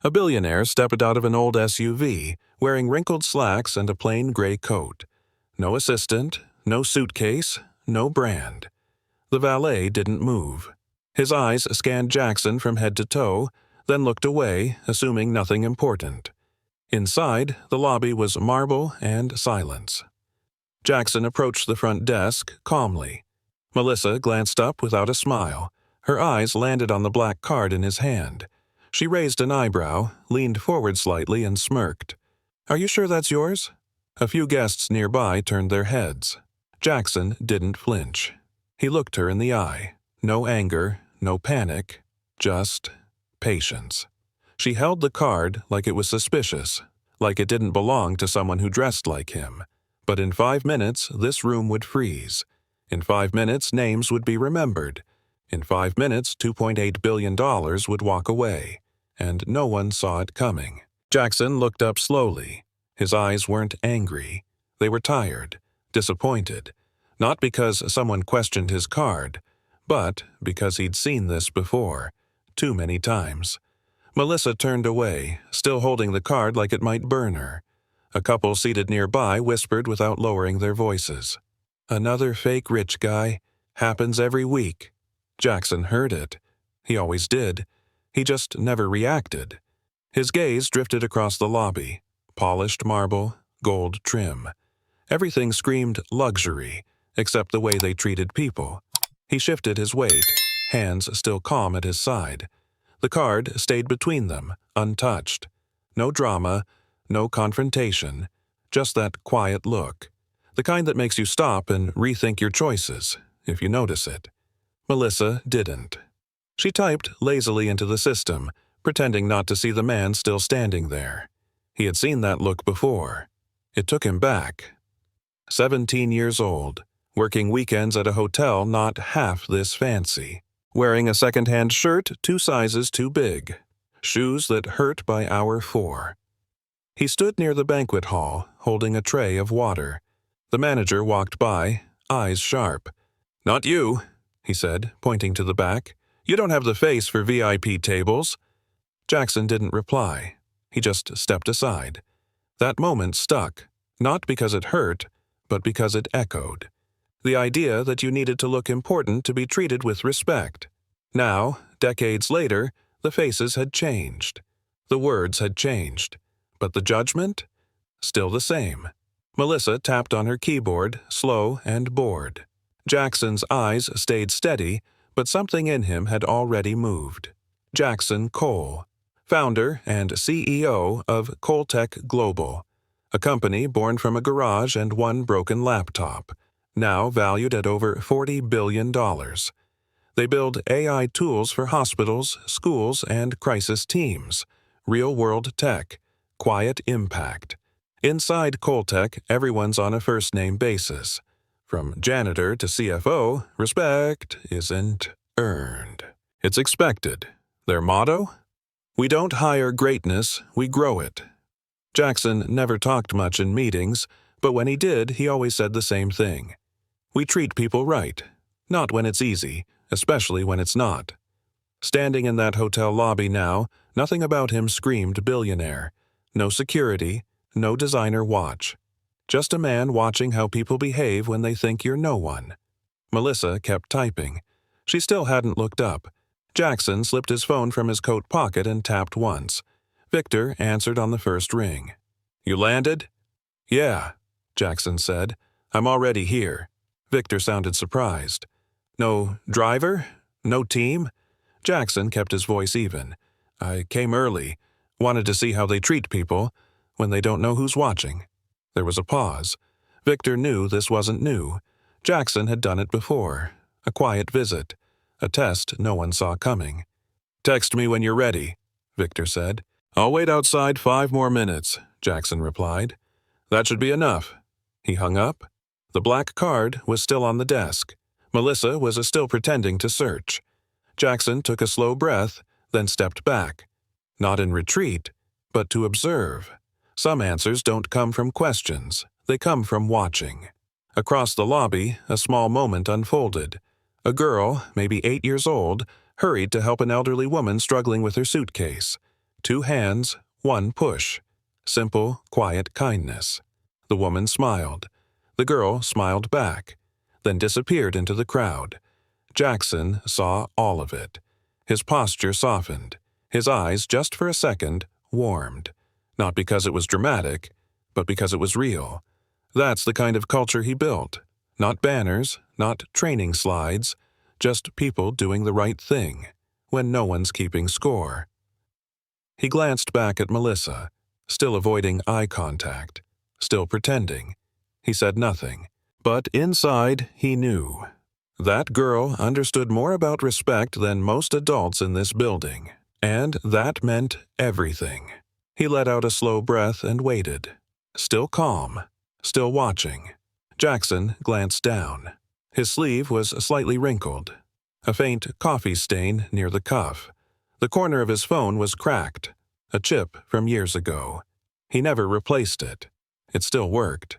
A billionaire stepped out of an old SUV, wearing wrinkled slacks and a plain gray coat. No assistant, no suitcase, no brand. The valet didn't move. His eyes scanned Jackson from head to toe, then looked away, assuming nothing important. Inside, the lobby was marble and silence. Jackson approached the front desk calmly. Melissa glanced up without a smile. Her eyes landed on the black card in his hand. She raised an eyebrow, leaned forward slightly, and smirked. "Are you sure that's yours?" A few guests nearby turned their heads. Jackson didn't flinch. He looked her in the eye. No anger, no panic, just patience. She held the card like it was suspicious, like it didn't belong to someone who dressed like him. But in 5 minutes, this room would freeze. In 5 minutes, names would be remembered. In 5 minutes, $2.8 billion would walk away. And no one saw it coming. Jackson looked up slowly. His eyes weren't angry. They were tired, disappointed. Not because someone questioned his card, but because he'd seen this before, too many times. Melissa turned away, still holding the card like it might burn her. A couple seated nearby whispered without lowering their voices. "Another fake rich guy. Happens every week." Jackson heard it. He always did. He just never reacted. His gaze drifted across the lobby. Polished marble, gold trim. Everything screamed luxury, except the way they treated people. He shifted his weight, hands still calm at his side. The card stayed between them, untouched. No drama, no confrontation, just that quiet look. The kind that makes you stop and rethink your choices, if you notice it. Melissa didn't. She typed lazily into the system, pretending not to see the man still standing there. He had seen that look before. It took him back. 17 years old, working weekends at a hotel not half this fancy, wearing a second-hand shirt 2 sizes too big, shoes that hurt by hour 4. He stood near the banquet hall, holding a tray of water. The manager walked by, eyes sharp. "Not you," he said, pointing to the back. "You don't have the face for VIP tables." Jackson didn't reply. He just stepped aside. That moment stuck, not because it hurt, but because it echoed. The idea that you needed to look important to be treated with respect. Now, decades later, the faces had changed. The words had changed. But the judgment? Still the same. Melissa tapped on her keyboard, slow and bored. Jackson's eyes stayed steady, but something in him had already moved. Jackson Cole, founder and CEO of Coltech Global, a company born from a garage and one broken laptop, now valued at over $40 billion. They build AI tools for hospitals, schools, and crisis teams, real-world tech, quiet impact. Inside Coltech, everyone's on a first-name basis. From janitor to CFO, respect isn't earned. It's expected. Their motto? "We don't hire greatness, we grow it." Jackson never talked much in meetings, but when he did, he always said the same thing. "We treat people right. Not when it's easy, especially when it's not." Standing in that hotel lobby now, nothing about him screamed billionaire. No security, no designer watch. Just a man watching how people behave when they think you're no one. Melissa kept typing. She still hadn't looked up. Jackson slipped his phone from his coat pocket and tapped once. Victor answered on the first ring. "You landed?" "Yeah," Jackson said. "I'm already here." Victor sounded surprised. "No driver? No team?" Jackson kept his voice even. "I came early. Wanted to see how they treat people when they don't know who's watching." There was a pause. Victor knew this wasn't new. Jackson had done it before. A quiet visit. A test no one saw coming. "Text me when you're ready," Victor said. "I'll wait outside 5 more minutes," Jackson replied. "That should be enough." He hung up. The black card was still on the desk. Melissa was still pretending to search. Jackson took a slow breath, then stepped back. Not in retreat, but to observe. Some answers don't come from questions. They come from watching. Across the lobby, a small moment unfolded. A girl, maybe 8 years old, hurried to help an elderly woman struggling with her suitcase. 2 hands, 1 push. Simple, quiet kindness. The woman smiled. The girl smiled back, then disappeared into the crowd. Jackson saw all of it. His posture softened. His eyes, just for a second, warmed. Not because it was dramatic, but because it was real. That's the kind of culture he built. Not banners, not training slides, just people doing the right thing, when no one's keeping score. He glanced back at Melissa, still avoiding eye contact, still pretending. He said nothing, but inside he knew. That girl understood more about respect than most adults in this building, and that meant everything. He let out a slow breath and waited. Still calm, still watching. Jackson glanced down. His sleeve was slightly wrinkled. A faint coffee stain near the cuff. The corner of his phone was cracked. A chip from years ago. He never replaced it. It still worked.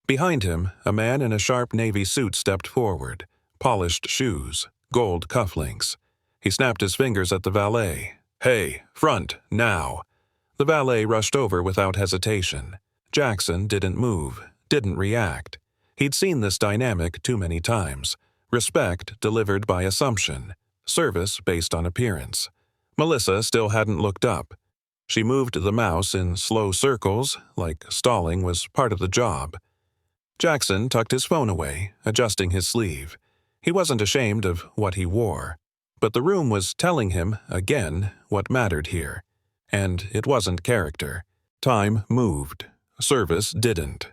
Behind him, a man in a sharp navy suit stepped forward. Polished shoes, gold cufflinks. He snapped his fingers at the valet. "Hey, front, now!" The valet rushed over without hesitation. Jackson didn't move, didn't react. He'd seen this dynamic too many times. Respect delivered by assumption. Service based on appearance. Melissa still hadn't looked up. She moved the mouse in slow circles, like stalling was part of the job. Jackson tucked his phone away, adjusting his sleeve. He wasn't ashamed of what he wore. But the room was telling him, again, what mattered here. And it wasn't character. Time moved. Service didn't.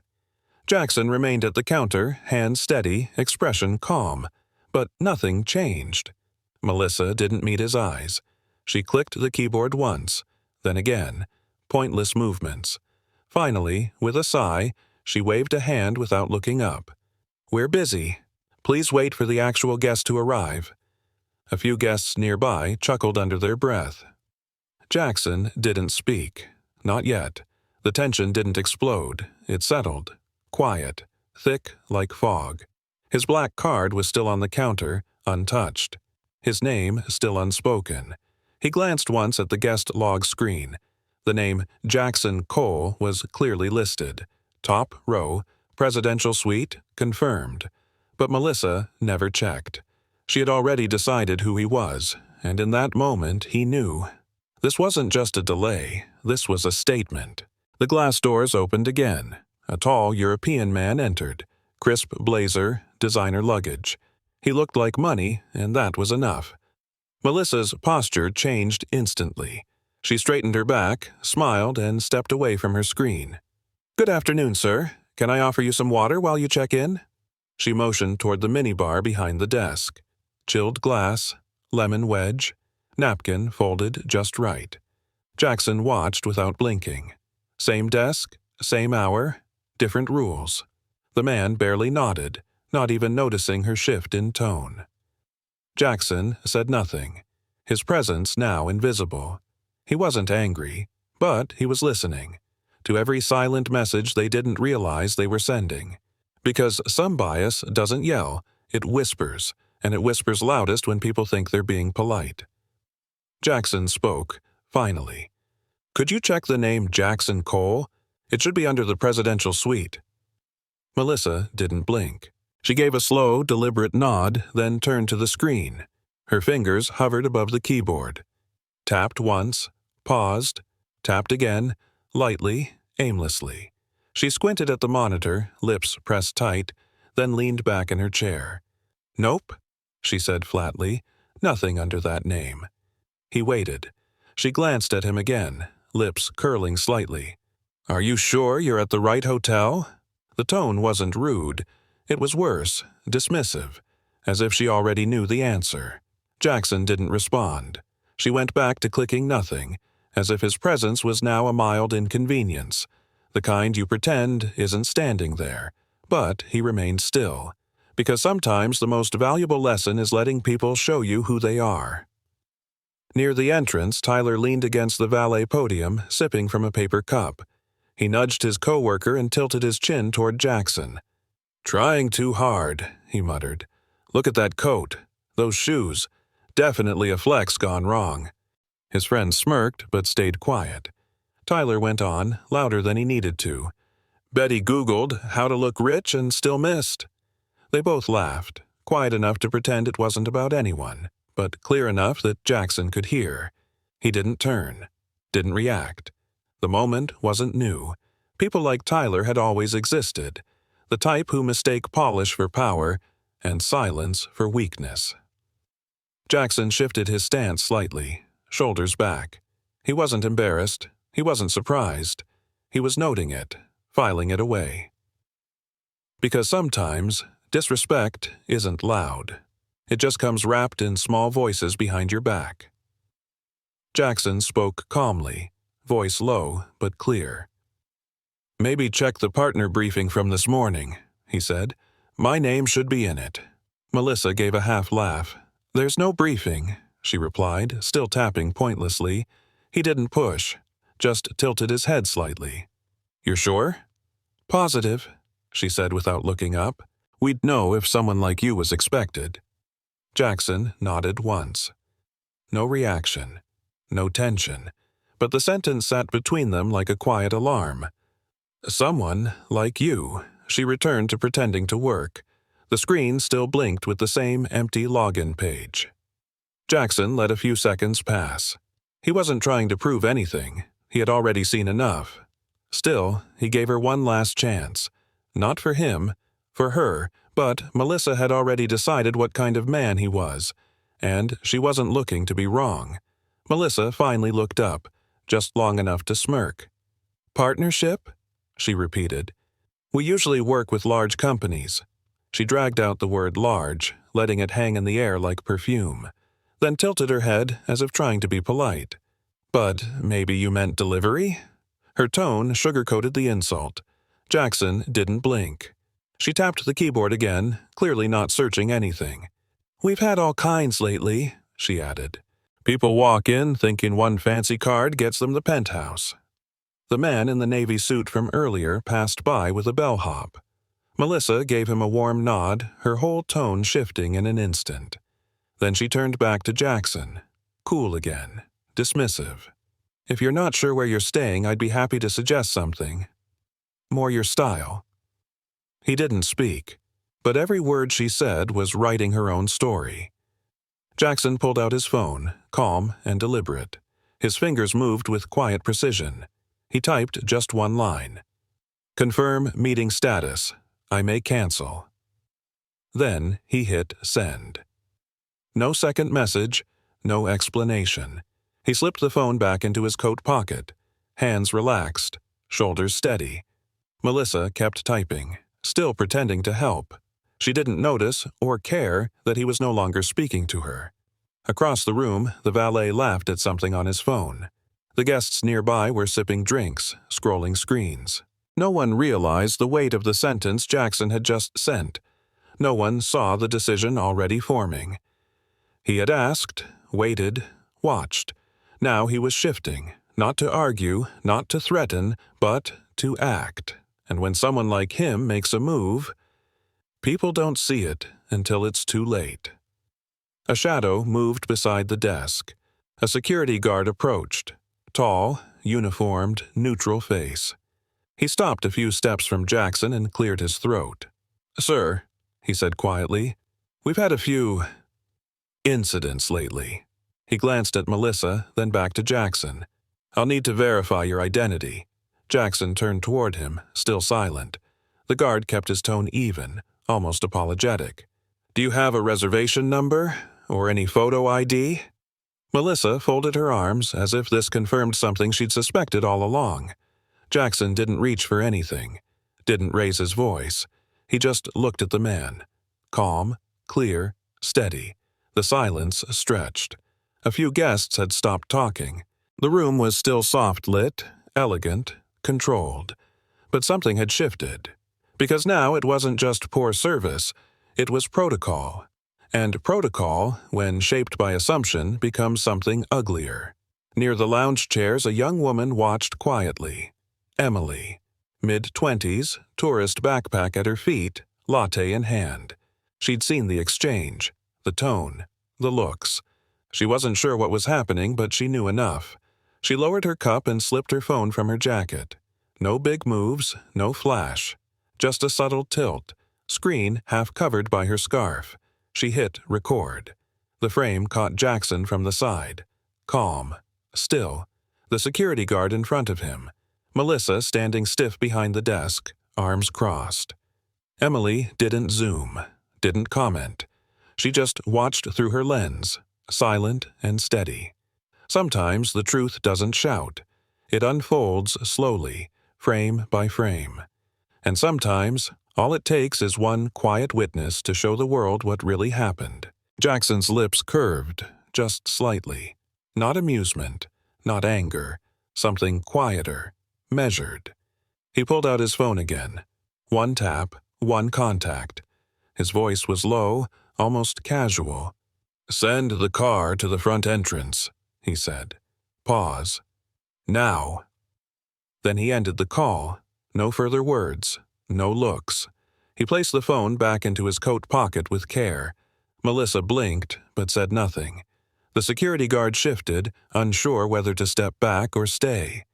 Jackson remained at the counter, hands steady, expression calm. But nothing changed. Melissa didn't meet his eyes. She clicked the keyboard once, then again. Pointless movements. Finally, with a sigh, she waved a hand without looking up. "We're busy. Please wait for the actual guest to arrive." A few guests nearby chuckled under their breath. Jackson didn't speak. Not yet. The tension didn't explode. It settled. Quiet. Thick like fog. His black card was still on the counter, untouched. His name still unspoken. He glanced once at the guest log screen. The name Jackson Cole was clearly listed. Top row, presidential suite, confirmed. But Melissa never checked. She had already decided who he was, and in that moment he knew. This wasn't just a delay, this was a statement. The glass doors opened again. A tall European man entered. Crisp blazer, designer luggage. He looked like money, and that was enough. Melissa's posture changed instantly. She straightened her back, smiled, and stepped away from her screen. "Good afternoon, sir. Can I offer you some water while you check in?" She motioned toward the minibar behind the desk. Chilled glass, lemon wedge, napkin folded just right. Jackson watched without blinking. Same desk, same hour, different rules. The man barely nodded, not even noticing her shift in tone. Jackson said nothing, his presence now invisible. He wasn't angry, but he was listening to every silent message they didn't realize they were sending. Because some bias doesn't yell, it whispers, and it whispers loudest when people think they're being polite. Jackson spoke, finally. "Could you check the name Jackson Cole? It should be under the presidential suite." Melissa didn't blink. She gave a slow, deliberate nod, then turned to the screen. Her fingers hovered above the keyboard. Tapped once, paused, tapped again, lightly, aimlessly. She squinted at the monitor, lips pressed tight, then leaned back in her chair. "Nope," she said flatly. "Nothing under that name." He waited. She glanced at him again, lips curling slightly. "Are you sure you're at the right hotel?" The tone wasn't rude. It was worse, dismissive, as if she already knew the answer. Jackson didn't respond. She went back to clicking nothing, as if his presence was now a mild inconvenience, the kind you pretend isn't standing there. But he remained still, because sometimes the most valuable lesson is letting people show you who they are. Near the entrance, Tyler leaned against the valet podium, sipping from a paper cup. He nudged his coworker and tilted his chin toward Jackson. "Trying too hard," he muttered. "Look at that coat. Those shoes. Definitely a flex gone wrong." His friend smirked but stayed quiet. Tyler went on, louder than he needed to. Betty Googled how to look rich and still missed. They both laughed, quiet enough to pretend it wasn't about anyone, but clear enough that Jackson could hear. He didn't turn, didn't react. The moment wasn't new. People like Tyler had always existed, the type who mistake polish for power and silence for weakness. Jackson shifted his stance slightly, shoulders back. He wasn't embarrassed. He wasn't surprised. He was noting it, filing it away. Because sometimes disrespect isn't loud. It just comes wrapped in small voices behind your back. Jackson spoke calmly, voice low but clear. Maybe check the partner briefing from this morning, he said. My name should be in it. Melissa gave a half laugh. There's no briefing, she replied, still tapping pointlessly. He didn't push, just tilted his head slightly. You're sure? Positive, she said without looking up. We'd know if someone like you was expected. Jackson nodded once. No reaction, no tension, but the sentence sat between them like a quiet alarm. Someone like you, she returned to pretending to work. The screen still blinked with the same empty login page. Jackson let a few seconds pass. He wasn't trying to prove anything. He had already seen enough. Still, he gave her one last chance. Not for him, for her, but Melissa had already decided what kind of man he was, and she wasn't looking to be wrong. Melissa finally looked up, just long enough to smirk. Partnership? She repeated. We usually work with large companies. She dragged out the word large, letting it hang in the air like perfume, then tilted her head as if trying to be polite. But maybe you meant delivery? Her tone sugar-coated the insult. Jackson didn't blink. She tapped the keyboard again, clearly not searching anything. We've had all kinds lately, she added. People walk in thinking one fancy card gets them the penthouse. The man in the navy suit from earlier passed by with a bellhop. Melissa gave him a warm nod, her whole tone shifting in an instant. Then she turned back to Jackson, cool again, dismissive. If you're not sure where you're staying, I'd be happy to suggest something. More your style. He didn't speak, but every word she said was writing her own story. Jackson pulled out his phone, calm and deliberate. His fingers moved with quiet precision. He typed just one line. Confirm meeting status. I may cancel. Then he hit send. No second message, no explanation. He slipped the phone back into his coat pocket. Hands relaxed, shoulders steady. Melissa kept typing, still pretending to help. She didn't notice or care that he was no longer speaking to her. Across the room, the valet laughed at something on his phone. The guests nearby were sipping drinks, scrolling screens. No one realized the weight of the sentence Jackson had just sent. No one saw the decision already forming. He had asked, waited, watched. Now he was shifting, not to argue, not to threaten, but to act. And when someone like him makes a move, people don't see it until it's too late. A shadow moved beside the desk. A security guard approached. Tall, uniformed, neutral face. He stopped a few steps from Jackson and cleared his throat. Sir, he said quietly, we've had a few incidents lately. He glanced at Melissa, then back to Jackson. I'll need to verify your identity. Jackson turned toward him, still silent. The guard kept his tone even, almost apologetic. Do you have a reservation number? Or any photo ID? Melissa folded her arms as if this confirmed something she'd suspected all along. Jackson didn't reach for anything, didn't raise his voice. He just looked at the man. Calm, clear, steady. The silence stretched. A few guests had stopped talking. The room was still soft-lit, elegant, controlled. But something had shifted. Because now it wasn't just poor service, it was protocol. And protocol, when shaped by assumption, becomes something uglier. Near the lounge chairs, a young woman watched quietly. Emily. Mid-20s, tourist backpack at her feet, latte in hand. She'd seen the exchange, the tone, the looks. She wasn't sure what was happening, but she knew enough. She lowered her cup and slipped her phone from her jacket. No big moves, no flash. Just a subtle tilt, screen half covered by her scarf. She hit record. The frame caught Jackson from the side. Calm. Still. The security guard in front of him. Melissa standing stiff behind the desk, arms crossed. Emily didn't zoom, didn't comment. She just watched through her lens, silent and steady. Sometimes the truth doesn't shout. It unfolds slowly, frame by frame. And sometimes all it takes is one quiet witness to show the world what really happened. Jackson's lips curved, just slightly. Not amusement, not anger, something quieter, measured. He pulled out his phone again. One tap, one contact. His voice was low, almost casual. "Send the car to the front entrance," he said. Pause. "Now." Then he ended the call. No further words, no looks. He placed the phone back into his coat pocket with care. Melissa blinked, but said nothing. The security guard shifted, unsure whether to step back or stay.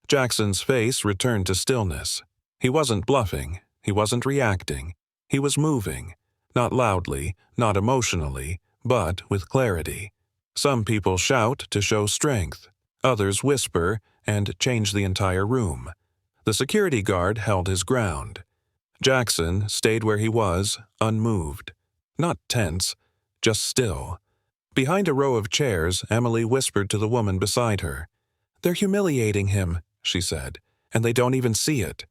Jackson's face returned to stillness. He wasn't bluffing. He wasn't reacting. He was moving. Not loudly, not emotionally, but with clarity. Some people shout to show strength. Others whisper and change the entire room. The security guard held his ground. Jackson stayed where he was, unmoved. Not tense, just still. Behind a row of chairs, Emily whispered to the woman beside her. "They're humiliating him," she said, "and they don't even see it."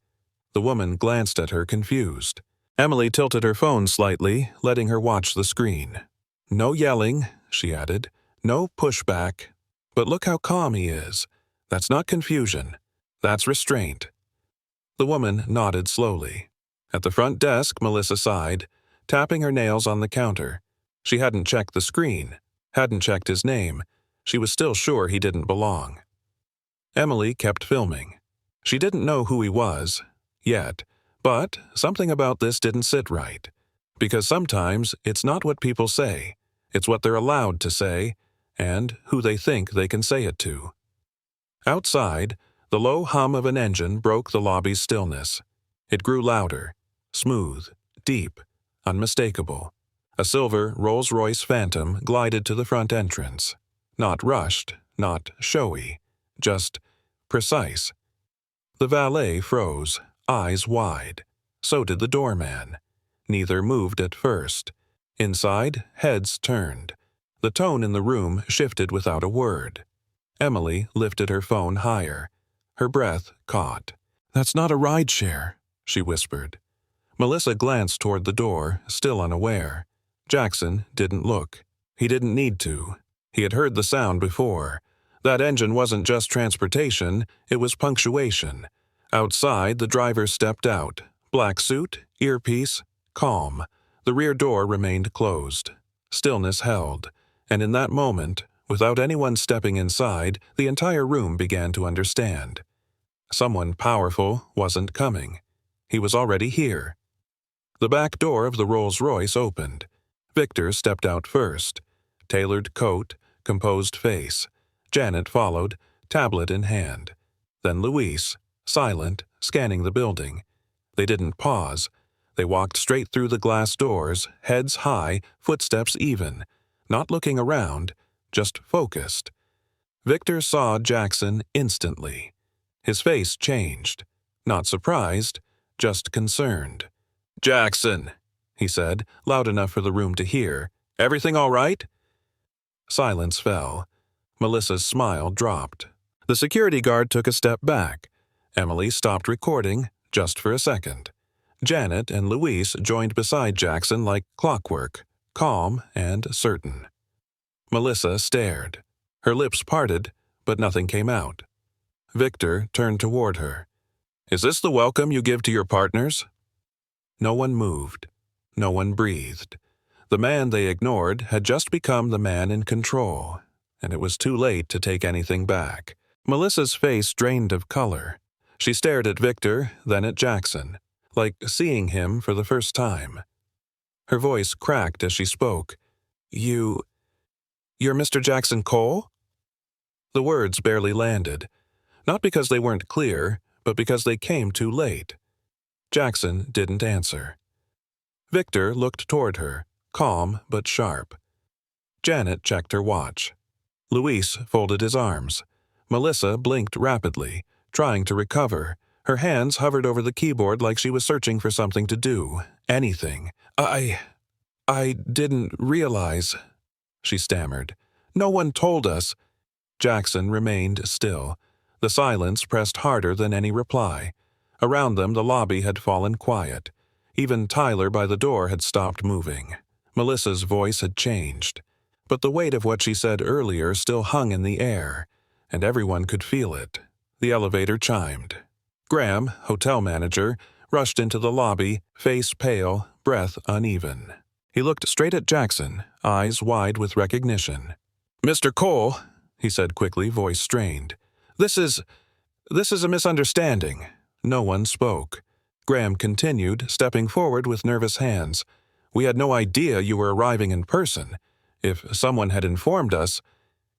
The woman glanced at her confused. Emily tilted her phone slightly, letting her watch the screen. "No yelling," she added. "No pushback. But look how calm he is. That's not confusion. That's restraint." The woman nodded slowly. At the front desk, Melissa sighed, tapping her nails on the counter. She hadn't checked the screen, hadn't checked his name. She was still sure he didn't belong. Emily kept filming. She didn't know who he was, yet, but something about this didn't sit right. Because sometimes it's not what people say, it's what they're allowed to say, and who they think they can say it to. Outside, the low hum of an engine broke the lobby's stillness. It grew louder, smooth, deep, unmistakable. A silver Rolls-Royce Phantom glided to the front entrance. Not rushed, not showy, just precise. The valet froze, eyes wide. So did the doorman. Neither moved at first. Inside, heads turned. The tone in the room shifted without a word. Emily lifted her phone higher. Her breath caught. "That's not a rideshare," she whispered. Melissa glanced toward the door, still unaware. Jackson didn't look. He didn't need to. He had heard the sound before. That engine wasn't just transportation, it was punctuation. Outside, the driver stepped out. Black suit, earpiece, calm. The rear door remained closed. Stillness held. And in that moment, without anyone stepping inside, the entire room began to understand. Someone powerful wasn't coming. He was already here. The back door of the Rolls-Royce opened. Victor stepped out first. Tailored coat, composed face. Janet followed, tablet in hand. Then Luis, silent, scanning the building. They didn't pause. They walked straight through the glass doors, heads high, footsteps even. Not looking around, just focused. Victor saw Jackson instantly. His face changed. Not surprised, just concerned. "Jackson," he said, loud enough for the room to hear. "Everything all right?" Silence fell. Melissa's smile dropped. The security guard took a step back. Emily stopped recording, just for a second. Janet and Luis joined beside Jackson like clockwork, calm and certain. Melissa stared. Her lips parted, but nothing came out. Victor turned toward her. "Is this the welcome you give to your partners?" No one moved. No one breathed. The man they ignored had just become the man in control, and it was too late to take anything back. Melissa's face drained of color. She stared at Victor, then at Jackson, like seeing him for the first time. Her voice cracked as she spoke. You You're Mr. Jackson Cole?" The words barely landed, not because they weren't clear, but because they came too late. Jackson didn't answer. Victor looked toward her, calm but sharp. Janet checked her watch. Luis folded his arms. Melissa blinked rapidly, trying to recover. Her hands hovered over the keyboard like she was searching for something to do. Anything. I didn't realize," she stammered. "No one told us." Jackson remained still. The silence pressed harder than any reply. Around them the lobby had fallen quiet. Even Tyler by the door had stopped moving. Melissa's voice had changed, but the weight of what she said earlier still hung in the air, and everyone could feel it. The elevator chimed. Graham, hotel manager, rushed into the lobby, face pale, breath uneven. He looked straight at Jackson, eyes wide with recognition. "Mr. Cole," he said quickly, voice strained. This is a misunderstanding." No one spoke. Graham continued, stepping forward with nervous hands. "We had no idea you were arriving in person. If someone had informed us—"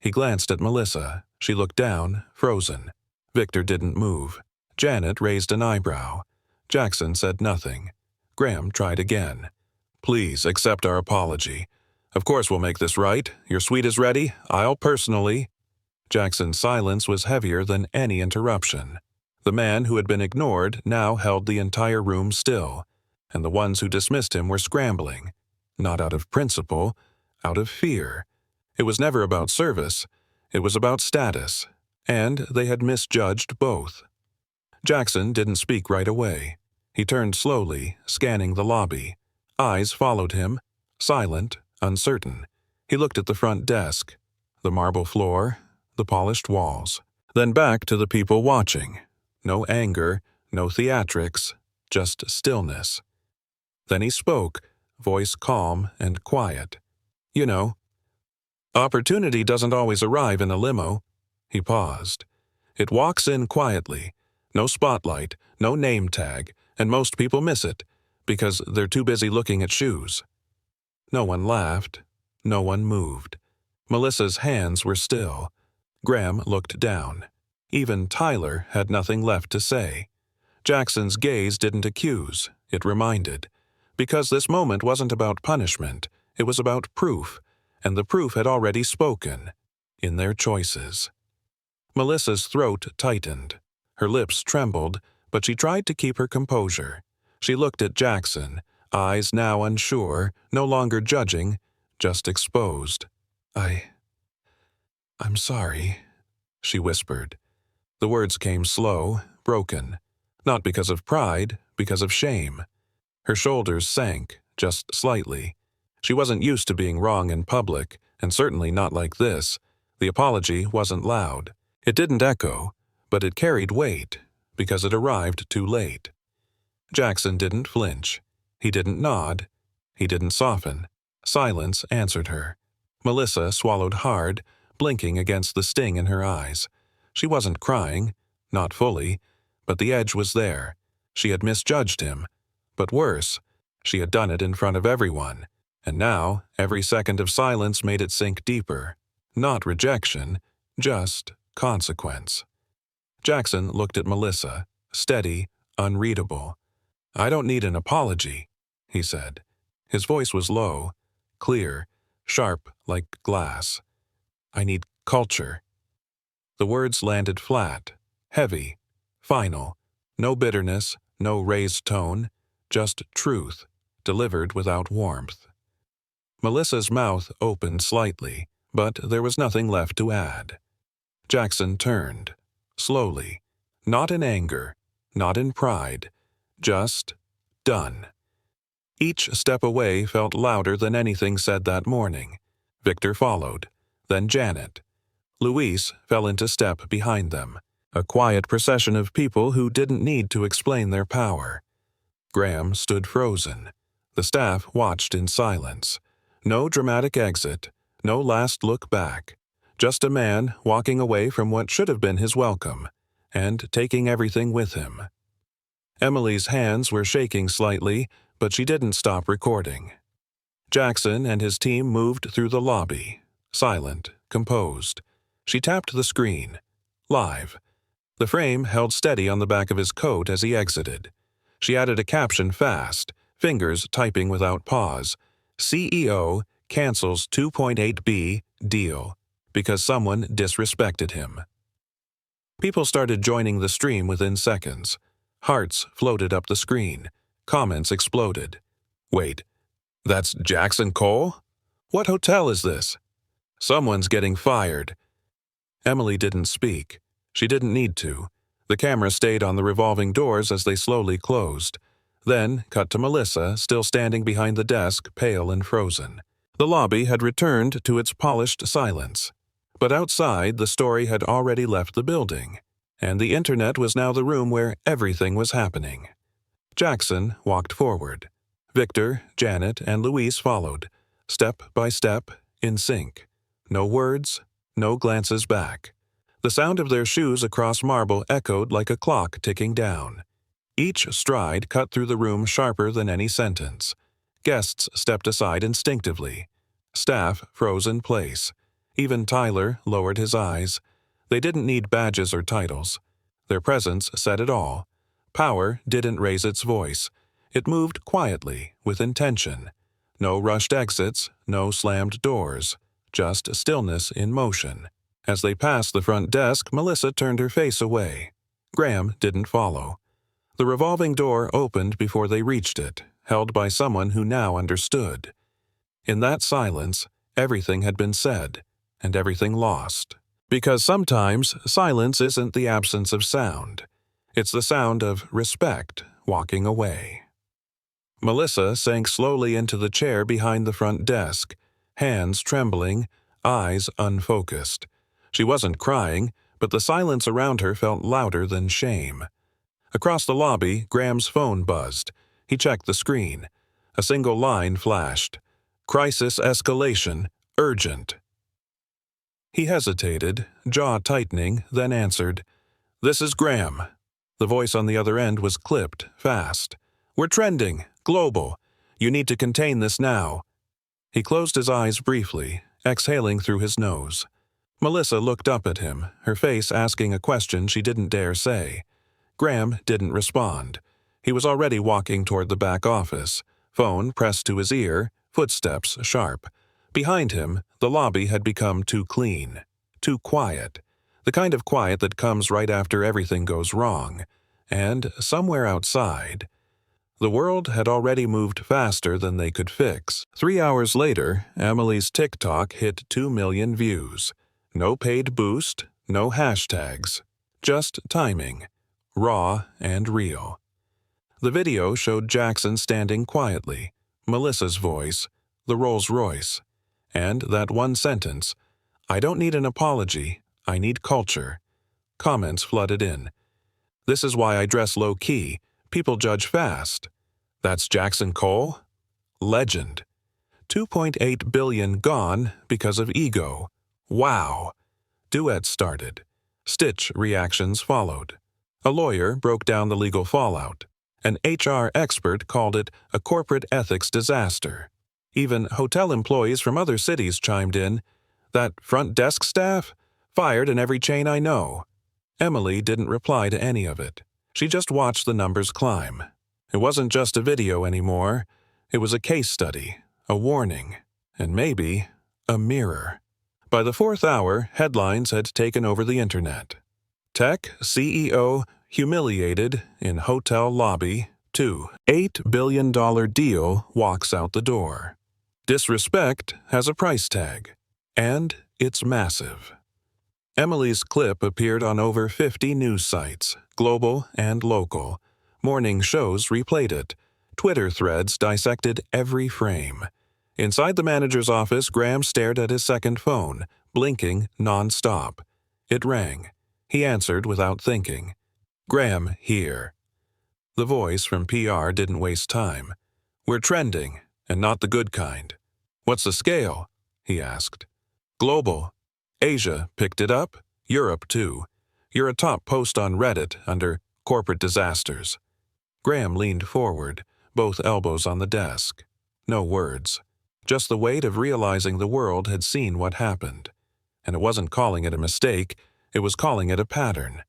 He glanced at Melissa. She looked down, frozen. Victor didn't move. Janet raised an eyebrow. Jackson said nothing. Graham tried again. "Please accept our apology. Of course we'll make this right. Your suite is ready. I'll personally—" Jackson's silence was heavier than any interruption. The man who had been ignored now held the entire room still, and the ones who dismissed him were scrambling. Not out of principle, out of fear. It was never about service. It was about status, and they had misjudged both. Jackson didn't speak right away. He turned slowly, scanning the lobby. Eyes followed him, silent, uncertain. He looked at the front desk, the marble floor, the polished walls, then back to the people watching. No anger, no theatrics, just stillness. Then he spoke, voice calm and quiet. "You know, opportunity doesn't always arrive in a limo." He paused. "It walks in quietly. No spotlight, no name tag, and most people miss it, because they're too busy looking at shoes." No one laughed. No one moved. Melissa's hands were still. Graham looked down. Even Tyler had nothing left to say. Jackson's gaze didn't accuse, it reminded. Because this moment wasn't about punishment, it was about proof, and the proof had already spoken, in their choices. Melissa's throat tightened. Her lips trembled, but she tried to keep her composure. She looked at Jackson, eyes now unsure, no longer judging, just exposed. I'm sorry," she whispered. The words came slow, broken. Not because of pride, because of shame. Her shoulders sank, just slightly. She wasn't used to being wrong in public, and certainly not like this. The apology wasn't loud. It didn't echo, but it carried weight, because it arrived too late. Jackson didn't flinch. He didn't nod. He didn't soften. Silence answered her. Melissa swallowed hard, blinking against the sting in her eyes. She wasn't crying, not fully, but the edge was there. She had misjudged him. But worse, she had done it in front of everyone, and now every second of silence made it sink deeper. Not rejection, just consequence. Jackson looked at Melissa, steady, unreadable. "I don't need an apology," he said. His voice was low, clear, sharp like glass. "I need culture." The words landed flat, heavy, final. No bitterness, no raised tone, just truth, delivered without warmth. Melissa's mouth opened slightly, but there was nothing left to add. Jackson turned, slowly, not in anger, not in pride, just done. Each step away felt louder than anything said that morning. Victor followed, then Janet. Luis fell into step behind them, a quiet procession of people who didn't need to explain their power. Graham stood frozen. The staff watched in silence. No dramatic exit, no last look back. Just a man walking away from what should have been his welcome, and taking everything with him. Emily's hands were shaking slightly, but she didn't stop recording. Jackson and his team moved through the lobby. silent, composed. She tapped the screen. Live. The frame held steady on the back of his coat as he exited. She added a caption fast, fingers typing without pause. CEO cancels 2.8B deal because someone disrespected him. People started joining the stream within seconds. Hearts floated up the screen. Comments exploded. Wait, that's Jackson Cole? What hotel is this? Someone's getting fired. Emily didn't speak. She didn't need to. The camera stayed on the revolving doors as they slowly closed. Then cut to Melissa, still standing behind the desk, pale and frozen. The lobby had returned to its polished silence. But outside, the story had already left the building, and the internet was now the room where everything was happening. Jackson walked forward. Victor, Janet, and Louise followed, step by step, in sync. No words, no glances back. The sound of their shoes across marble echoed like a clock ticking down. Each stride cut through the room sharper than any sentence. Guests stepped aside instinctively. Staff froze in place. Even Tyler lowered his eyes. They didn't need badges or titles. Their presence said it all. Power didn't raise its voice. It moved quietly, with intention. No rushed exits, no slammed doors. Just stillness in motion. As they passed the front desk, Melissa turned her face away. Graham didn't follow. The revolving door opened before they reached it, held by someone who now understood. In that silence, everything had been said, and everything lost. Because sometimes silence isn't the absence of sound. It's the sound of respect walking away. Melissa sank slowly into the chair behind the front desk, hands trembling, eyes unfocused. She wasn't crying, but the silence around her felt louder than shame. Across the lobby, Graham's phone buzzed. He checked the screen. A single line flashed. Crisis escalation, urgent. He hesitated, jaw tightening, then answered, "This is Graham." The voice on the other end was clipped, fast. "We're trending, global. You need to contain this now." He closed his eyes briefly, exhaling through his nose. Melissa looked up at him, her face asking a question she didn't dare say. Graham didn't respond. He was already walking toward the back office, phone pressed to his ear, footsteps sharp. Behind him, the lobby had become too clean, too quiet, the kind of quiet that comes right after everything goes wrong. And somewhere outside, the world had already moved faster than they could fix. 3 hours later, Emily's TikTok hit 2 million views. No paid boost, no hashtags, just timing, raw and real. The video showed Jackson standing quietly, Melissa's voice, the Rolls-Royce, and that one sentence, "I don't need an apology, I need culture." Comments flooded in. "This is why I dress low-key, people judge fast." "That's Jackson Cole?" Legend. 2.8 billion gone because of ego. Wow. Duets started. Stitch reactions followed. A lawyer broke down the legal fallout. An HR expert called it a corporate ethics disaster. Even hotel employees from other cities chimed in. "That front desk staff? Fired in every chain I know." Emily didn't reply to any of it. She just watched the numbers climb. It wasn't just a video anymore. It was a case study, a warning, and maybe a mirror. By the 4th hour, headlines had taken over the internet. Tech CEO humiliated in hotel lobby. $8 billion deal walks out the door. Disrespect has a price tag, and it's massive. Emily's clip appeared on over 50 news sites, global and local. Morning shows replayed it. Twitter threads dissected every frame. Inside the manager's office, Graham stared at his second phone, blinking non-stop. It rang. He answered without thinking. "Graham, here." The voice from PR didn't waste time. "We're trending, and not the good kind." "What's the scale?" he asked. "Global. Asia picked it up, Europe too. You're a top post on Reddit under corporate disasters." Graham leaned forward, both elbows on the desk. No words. just the weight of realizing the world had seen what happened. And it wasn't calling it a mistake, it was calling it a pattern.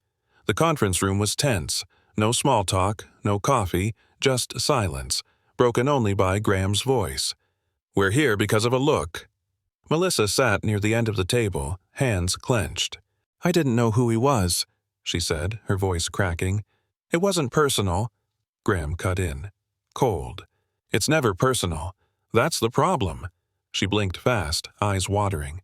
The conference room was tense. No small talk, no coffee, just silence, broken only by Graham's voice. "We're here because of a look." Melissa sat near the end of the table, hands clenched. "I didn't know who he was," she said, her voice cracking. "It wasn't personal." Graham cut in. Cold. "It's never personal. That's the problem." She blinked fast, eyes watering.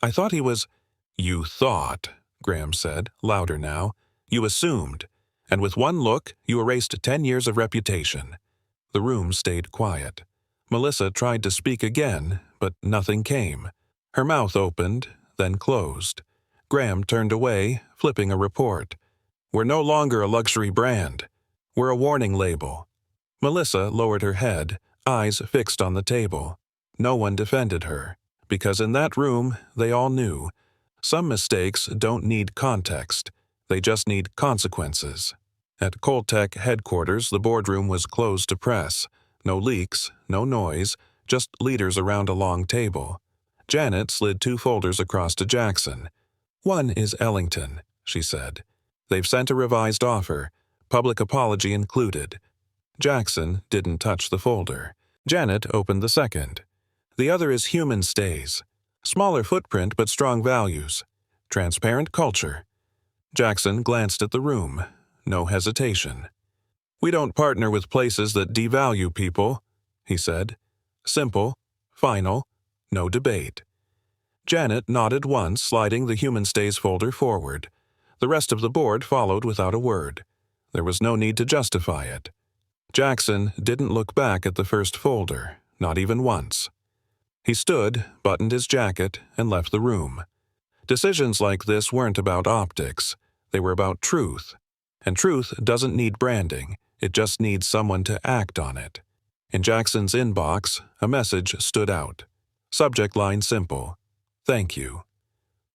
"I thought he was—" "You thought," Graham said, louder now. "You assumed. And with one look, you erased 10 years of reputation." The room stayed quiet. Melissa tried to speak again, but nothing came. Her mouth opened, then closed. Graham turned away, flipping a report. "We're no longer a luxury brand. We're a warning label." Melissa lowered her head, eyes fixed on the table. No one defended her, because in that room, they all knew. Some mistakes don't need context. They just need consequences. At Coltech headquarters, the boardroom was closed to press. No leaks, no noise, just leaders around a long table. Janet slid 2 folders across to Jackson. "One is Ellington," she said. "They've sent a revised offer, public apology included." Jackson didn't touch the folder. Janet opened the second. "The other is Human Stays. Smaller footprint but strong values. Transparent culture." Jackson glanced at the room. No hesitation. "We don't partner with places that devalue people," he said. Simple, final, no debate. Janet nodded once, sliding the Human Stays folder forward. The rest of the board followed without a word. There was no need to justify it. Jackson didn't look back at the first folder, not even once. He stood, buttoned his jacket, and left the room. Decisions like this weren't about optics. They were about truth. And truth doesn't need branding. It just needs someone to act on it. In Jackson's inbox, a message stood out. Subject line simple: "Thank you."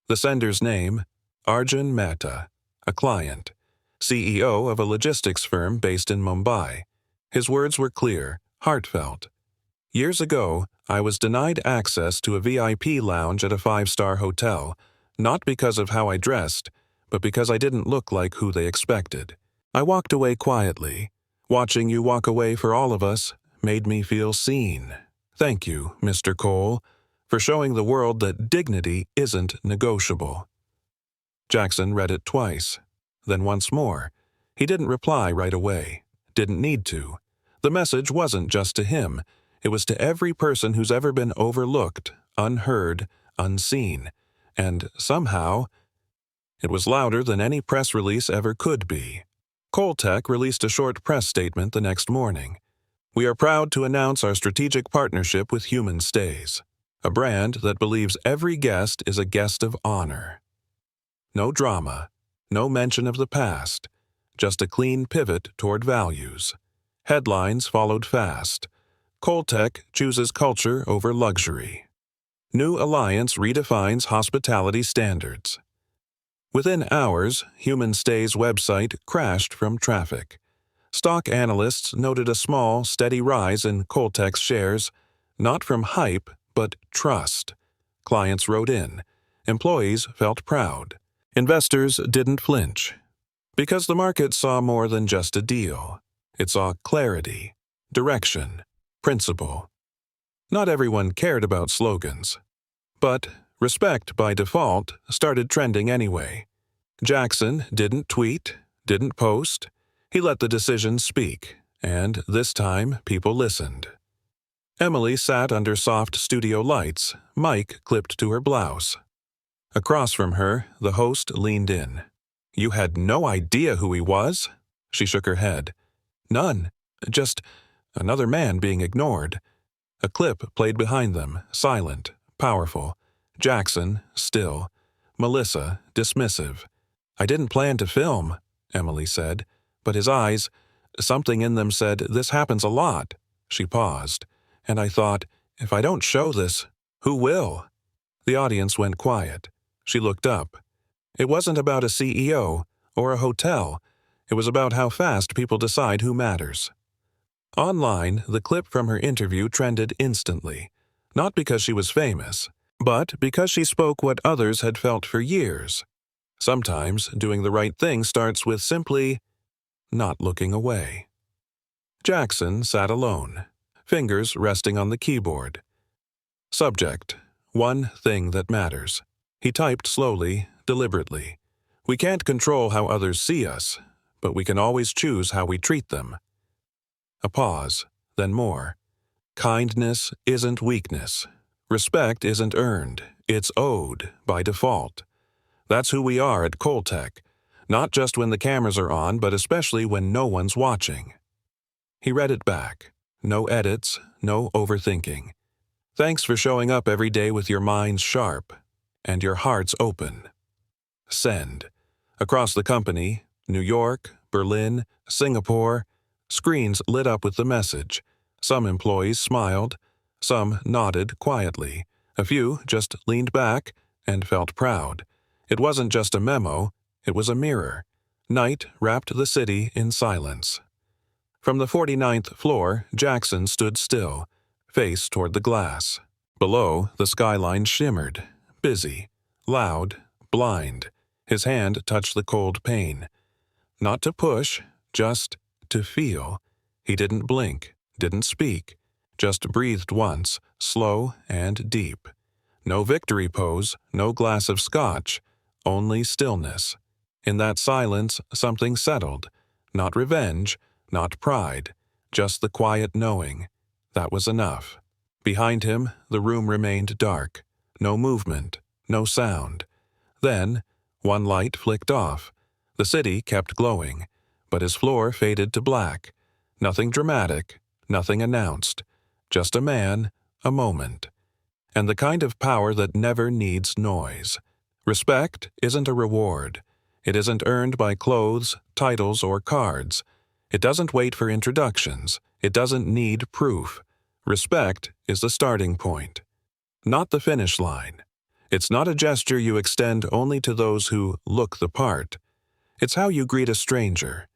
The sender's name: Arjun Mehta, a client, CEO of a logistics firm based in Mumbai. His words were clear, heartfelt. "Years ago, I was denied access to a VIP lounge at a 5-star hotel, not because of how I dressed, but because I didn't look like who they expected. I walked away quietly. Watching you walk away for all of us made me feel seen. Thank you, Mr. Cole, for showing the world that dignity isn't negotiable." Jackson read it twice, then once more. He didn't reply right away. Didn't need to. The message wasn't just to him. It was to every person who's ever been overlooked, unheard, unseen. And somehow, it was louder than any press release ever could be. Coltech released a short press statement the next morning. "We are proud to announce our strategic partnership with Human Stays, a brand that believes every guest is a guest of honor." No drama, no mention of the past, just a clean pivot toward values. Headlines followed fast. Coltech chooses culture over luxury. New alliance redefines hospitality standards. Within hours, Human Stays' website crashed from traffic. Stock analysts noted a small, steady rise in Coltech's shares, not from hype, but trust. Clients wrote in. Employees felt proud. Investors didn't flinch. Because the market saw more than just a deal. It saw clarity, direction, principle. Not everyone cared about slogans. But respect by default started trending anyway. Jackson didn't tweet, didn't post. He let the decision speak, and this time people listened. Emily sat under soft studio lights, mic clipped to her blouse. Across from her, the host leaned in. "You had no idea who he was?" She shook her head. "None. Just another man being ignored." A clip played behind them, silent, powerful. Jackson, still. Melissa, dismissive. "I didn't plan to film," Emily said, but his eyes, something in them said, "This happens a lot." She paused, and I thought, if I don't show this, who will? The audience went quiet. She looked up. It wasn't about a CEO or a hotel. It was about how fast people decide who matters. Online, the clip from her interview trended instantly. Not because she was famous, but because she spoke what others had felt for years. Sometimes doing the right thing starts with simply not looking away. Jackson sat alone, fingers resting on the keyboard. Subject: one thing that matters. He typed slowly, deliberately. We can't control how others see us, but we can always choose how we treat them. A pause, then more. Kindness isn't weakness. Respect isn't earned, it's owed by default. That's who we are at Coltech, not just when the cameras are on, but especially when no one's watching. He read it back. No edits, no overthinking. Thanks for showing up every day with your minds sharp and your hearts open. Send. Across the company, New York, Berlin, Singapore, screens lit up with the message. Some employees smiled, some nodded quietly. A few just leaned back and felt proud. It wasn't just a memo, it was a mirror. Night wrapped the city in silence. From the 49th floor, Jackson stood still, face toward the glass. Below, the skyline shimmered, busy, loud, blind. His hand touched the cold pane. Not to push, just to feel. He didn't blink, didn't speak, just breathed once, slow and deep. No victory pose, no glass of scotch, only stillness. In that silence, something settled. Not revenge, not pride, just the quiet knowing. That was enough. Behind him, the room remained dark. No movement, no sound. Then, one light flicked off. The city kept glowing, but his floor faded to black. Nothing dramatic, nothing announced. Just a man, a moment. And the kind of power that never needs noise. Respect isn't a reward. It isn't earned by clothes, titles, or cards. It doesn't wait for introductions. It doesn't need proof. Respect is the starting point, not the finish line. It's not a gesture you extend only to those who look the part. It's how you greet a stranger.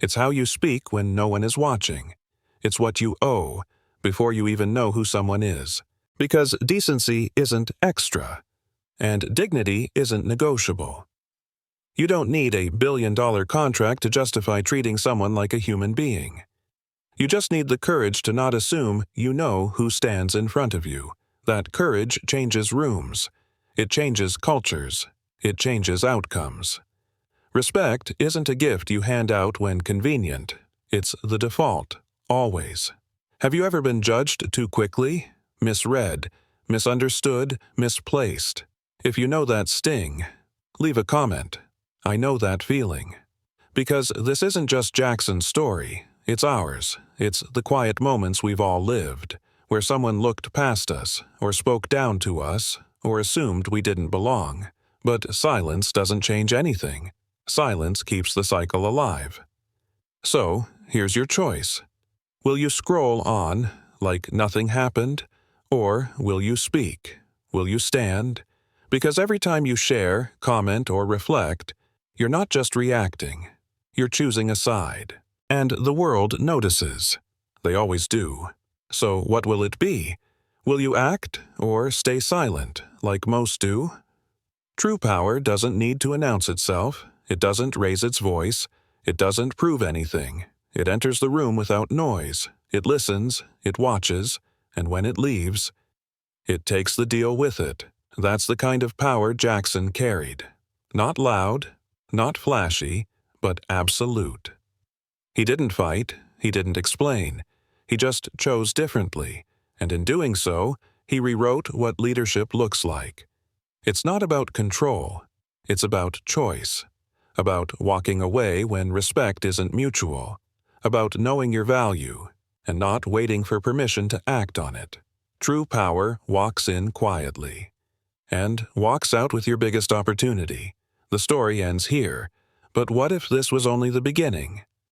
It's how you speak when no one is watching. It's what you owe before you even know who someone is. Because decency isn't extra, and dignity isn't negotiable. You don't need a billion-dollar contract to justify treating someone like a human being. You just need the courage to not assume you know who stands in front of you. That courage changes rooms. It changes cultures. It changes outcomes. Respect isn't a gift you hand out when convenient. It's the default, always. Have you ever been judged too quickly? Misread, misunderstood, misplaced? If you know that sting, leave a comment. I know that feeling. Because this isn't just Jackson's story. It's ours. It's the quiet moments we've all lived, where someone looked past us, or spoke down to us, or assumed we didn't belong. But silence doesn't change anything. Silence keeps the cycle alive. So, here's your choice. Will you scroll on, like nothing happened? Or will you speak? Will you stand? Because every time you share, comment, or reflect, you're not just reacting. You're choosing a side. And the world notices. They always do. So what will it be? Will you act or stay silent, like most do? True power doesn't need to announce itself. It doesn't raise its voice. It doesn't prove anything. It enters the room without noise. It listens, it watches, and when it leaves, it takes the deal with it. That's the kind of power Jackson carried. Not loud, not flashy, but absolute. He didn't fight, he didn't explain. He just chose differently, and in doing so, he rewrote what leadership looks like. It's not about control, it's about choice. About walking away when respect isn't mutual. About knowing your value, and not waiting for permission to act on it. True power walks in quietly, and walks out with your biggest opportunity. The story ends here, but what if this was only the beginning?